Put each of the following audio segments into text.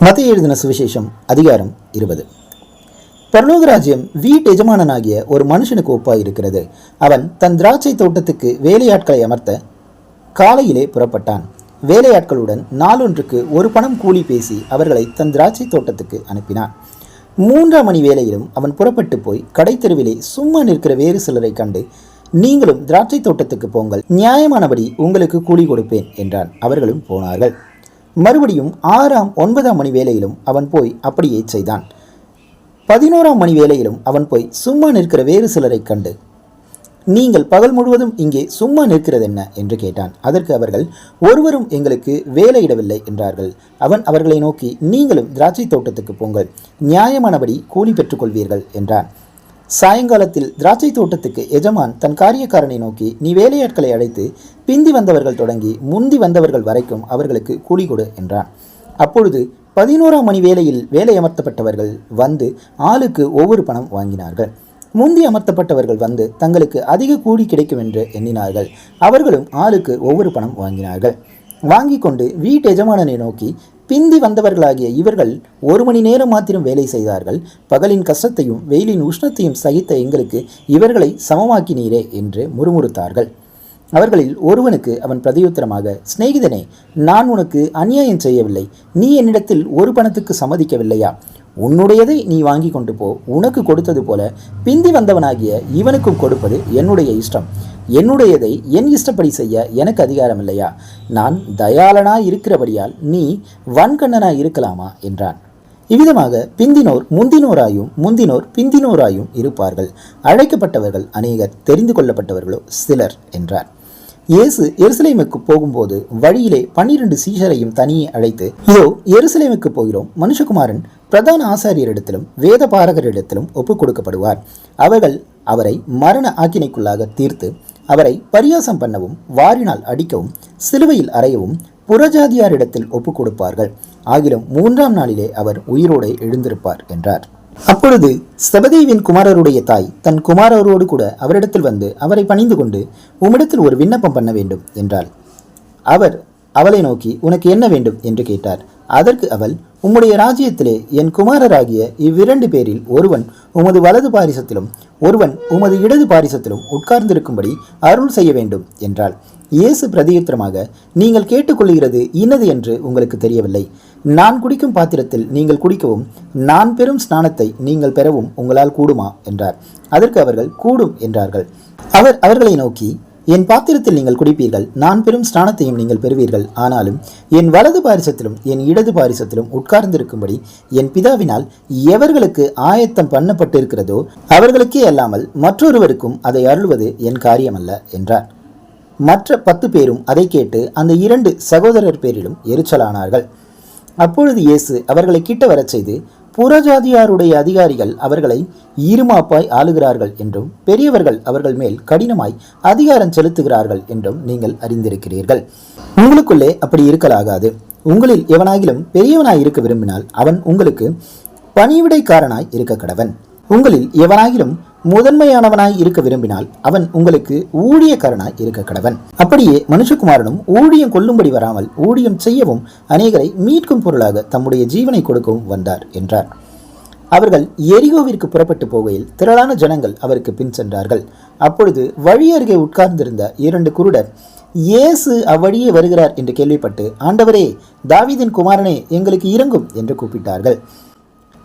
மத்தேயு எழுதின சுவிசேஷம் அதிகாரம் 20. பரலோக ராஜ்யம் வீட்டு எஜமானனாகிய ஒரு மனுஷனுக்கு ஒப்பாயிருக்கிறது. அவன் தன் திராட்சை தோட்டத்துக்கு வேலையாட்களை அமர்த்த காலையிலே புறப்பட்டான். வேலையாட்களுடன் நாளொன்றுக்கு ஒரு பணம் கூலி பேசி அவர்களை தன் திராட்சை தோட்டத்துக்கு அனுப்பினான். 3ஆம் மணி வேளையிலும் அவன் புறப்பட்டு போய் கடைத்தெருவிலே சும்மா நிற்கிற வேறு சிலரை கண்டு, நீங்களும் திராட்சை தோட்டத்துக்கு போங்கள், நியாயமானபடி உங்களுக்கு கூலி கொடுப்பேன் என்றான். அவர்களும் போனார்கள். மறுபடியும் 6ஆம் 9ஆம் மணி வேளையிலும் அவன் போய் அப்படியே செய்தான். 11ஆம் மணி வேளையிலும் அவன் போய் சும்மா நிற்கிற வேறு சிலரை கண்டு, நீங்கள் பகல் முழுவதும் இங்கே சும்மா நிற்கிறதென்ன என்று கேட்டான். அதற்கு அவர்கள், ஒருவரும் எங்களுக்கு வேலையிடவில்லை என்றார்கள். அவன் அவர்களை நோக்கி, நீங்களும் திராட்சை தோட்டத்துக்கு போங்கள், நியாயமானபடி கூலி பெற்றுக்கொள்வீர்கள் என்றான். சாயங்காலத்தில் திராட்சை தோட்டத்துக்கு எஜமான் தன் காரியக்காரனை நோக்கி, நீ வேலையாட்களை அழைத்து பிந்தி வந்தவர்கள் தொடங்கி முந்தி வந்தவர்கள் வரைக்கும் அவர்களுக்கு கூலி கொடு என்றான். அப்பொழுது 11ஆம் மணி வேளையில் வேலை அமர்த்தப்பட்டவர்கள் வந்து ஆளுக்கு ஒவ்வொரு பணம் வாங்கினார்கள். முந்தி அமர்த்தப்பட்டவர்கள் வந்து தங்களுக்கு அதிக கூலி கிடைக்கும் என்று எண்ணினார்கள். அவர்களும் ஆளுக்கு ஒவ்வொரு பணம் வாங்கினார்கள். வாங்கி கொண்டு வீட்டு எஜமானனை நோக்கி, பிந்தி வந்தவர்களாகிய இவர்கள் 1 மணி நேரம் மாத்திரம் வேலை செய்தார்கள். பகலின் கஷ்டத்தையும் வெயிலின் உஷ்ணத்தையும் சகித்த எங்களுக்கு இவர்களை சமமாக்கினீரே என்று முறுமுறுத்தார்கள். அவர்களில் ஒருவனுக்கு அவன் பிரதியுத்தரமாக, சிநேகிதனே, நான் உனக்கு அநியாயம் செய்யவில்லை. நீ என்னிடத்தில் ஒரு பணத்துக்கு சம்மதிக்கவில்லையா? உன்னுடையதை நீ வாங்கி கொண்டு போ. உனக்கு கொடுத்தது போல பிந்தி வந்தவனாகிய இவனுக்கும் கொடுப்பது என்னுடைய இஷ்டம். என்னுடையதை என் இஷ்டப்படி செய்ய எனக்கு அதிகாரம் இல்லையா? நான் தயாளனாய் இருக்கிறபடியால் நீ வன்கண்ணனாய் இருக்கலாமா என்றான். இவ்விதமாக பிந்தினோர் முந்தினோராயும் முந்தினோர் பிந்தினோராயும் இருப்பார்கள். அழைக்கப்பட்டவர்கள் அநேகர், தெரிந்து கொள்ளப்பட்டவர்களோ சிலர் என்றார். இயேசு எருசலேமுக்கு போகும்போது வழியிலே 12 சீஷரையும் தனியே அழைத்து, இதோ எருசலேமுக்கு போகிறோம். மனுஷகுமாரன் பிரதான ஆசாரியரிடத்திலும் வேத பாரகரிடத்திலும் ஒப்புக் கொடுக்கப்படுவார். அவர்கள் அவரை மரண ஆக்கினைக்குள்ளாக தீர்த்து அவரை பரியாசம் பண்ணவும், வாரினால் அடிக்கவும், சிலுவையில் அறையவும் புறஜாதியாரிடத்தில் ஒப்புக் கொடுப்பார்கள். ஆகிலும் 3ஆம் நாளிலே அவர் உயிரோடு எழுந்திருப்பார் என்றார். அப்பொழுது செபதேயுவின் குமாரருடைய தாய் தன் குமாரரோடு கூட அவரிடத்தில் வந்து அவரை பணிந்து கொண்டு, உம்மிடத்தில் ஒரு விண்ணப்பம் பண்ண வேண்டும் என்றாள். அவர் அவளை நோக்கி, உனக்கு என்ன வேண்டும் என்று கேட்டார். அதற்கு அவள், உம்முடைய ராஜ்யத்திலே என் குமாரராகிய இவ்விரண்டு பேரில் ஒருவன் உமது வலது பாரிசத்திலும் ஒருவன் உமது இடது பாரிசத்திலும் உட்கார்ந்திருக்கும்படி அருள் செய்ய வேண்டும் என்றாள். இயேசு பிரதியுத்தரமாக, நீங்கள் கேட்டுக்கொள்கிறது இன்னது என்று உங்களுக்கு தெரியவில்லை. நான் குடிக்கும் பாத்திரத்தில் நீங்கள் குடிக்கவும் நான் பெறும் ஸ்நானத்தை நீங்கள் பெறவும் உங்களால் கூடுமா என்றார். அதற்கு அவர்கள், கூடும் என்றார்கள். அவர் அவர்களை நோக்கி, என் பாத்திரத்தில் நீங்கள் குடிப்பீர்கள், நான் பெறும் ஸ்நானத்தையும் நீங்கள் பெறுவீர்கள். ஆனாலும் என் வலது பாரிசத்திலும் என் இடது பாரிசத்திலும் உட்கார்ந்திருக்கும்படி என் பிதாவினால் எவர்களுக்கு ஆயத்தம் பண்ணப்பட்டிருக்கிறதோ அவர்களுக்கே அல்லாமல் மற்றொருவருக்கும் அதை அருள்வது என் காரியமல்ல என்றார். மற்ற 10 பேரும் அதை கேட்டு அந்த 2 சகோதரர் பேரிலும் எரிச்சலானார்கள். அப்பொழுது இயேசு அவர்களை கிட்ட வரச் செய்து, புறஜாதியாருடைய அதிகாரிகள் அவர்களை ஈருமாப்பாய் ஆளுகிறார்கள் என்றும் பெரியவர்கள் அவர்கள் மேல் கடினமாய் அதிகாரம் செலுத்துகிறார்கள் என்றும் நீங்கள் அறிந்திருக்கிறீர்கள். உங்களுக்குள்ளே அப்படி இருக்கலாகாது. உங்களில் எவனாகிலும் பெரியவனாய் இருக்க விரும்பினால் அவன் உங்களுக்கு பணிவிடைக்காரனாய் இருக்க கடவன். உங்களில் எவனாகிலும் முதன்மையானவனாய் இருக்க விரும்பினால் அவன் உங்களுக்கு ஊழியக்காரனாய் இருக்க கடவன். அப்படியே மனுஷகுமாரனும் ஊழியம் கொள்ளும்படி வராமல் ஊழியம் செய்யவும் அநேகரை மீட்கும் பொருளாக தம்முடைய ஜீவனை கொடுக்கவும் வந்தார் என்றார். அவர்கள் எரிகோவிற்கு புறப்பட்டு போகையில் திரளான ஜனங்கள் அவருக்கு பின் சென்றார்கள். அப்பொழுது வழி அருகே உட்கார்ந்திருந்த 2 குருடர் இயேசு அவ்வழியே வருகிறார் என்று கேள்விப்பட்டு, ஆண்டவரே, தாவீதின் குமாரனே, எங்களுக்கு இரங்கும் என்று கூப்பிட்டார்கள்.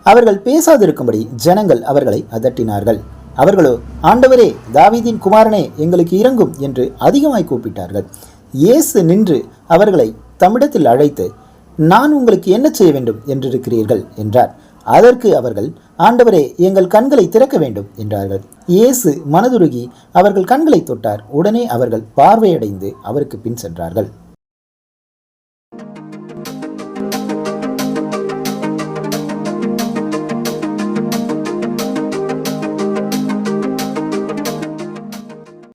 அவர்கள் பேசாதிருக்கும்படி ஜனங்கள் அவர்களை அதட்டினார்கள். அவர்களோ, ஆண்டவரே, தாவீதின் குமாரனே, எங்களுக்கு இரங்கும் என்று அதிகமாய் கூப்பிட்டார்கள். இயேசு நின்று அவர்களை தம்மிடத்தில் அழைத்து, நான் உங்களுக்கு என்ன செய்ய வேண்டும் என்றிருக்கிறீர்கள் என்றார். அதற்கு அவர்கள், ஆண்டவரே, எங்கள் கண்களை திறக்க வேண்டும் என்றார்கள். இயேசு மனதுருகி அவர்கள் கண்களை தொட்டார். உடனே அவர்கள் பார்வையடைந்து அவருக்கு பின் சென்றார்கள்.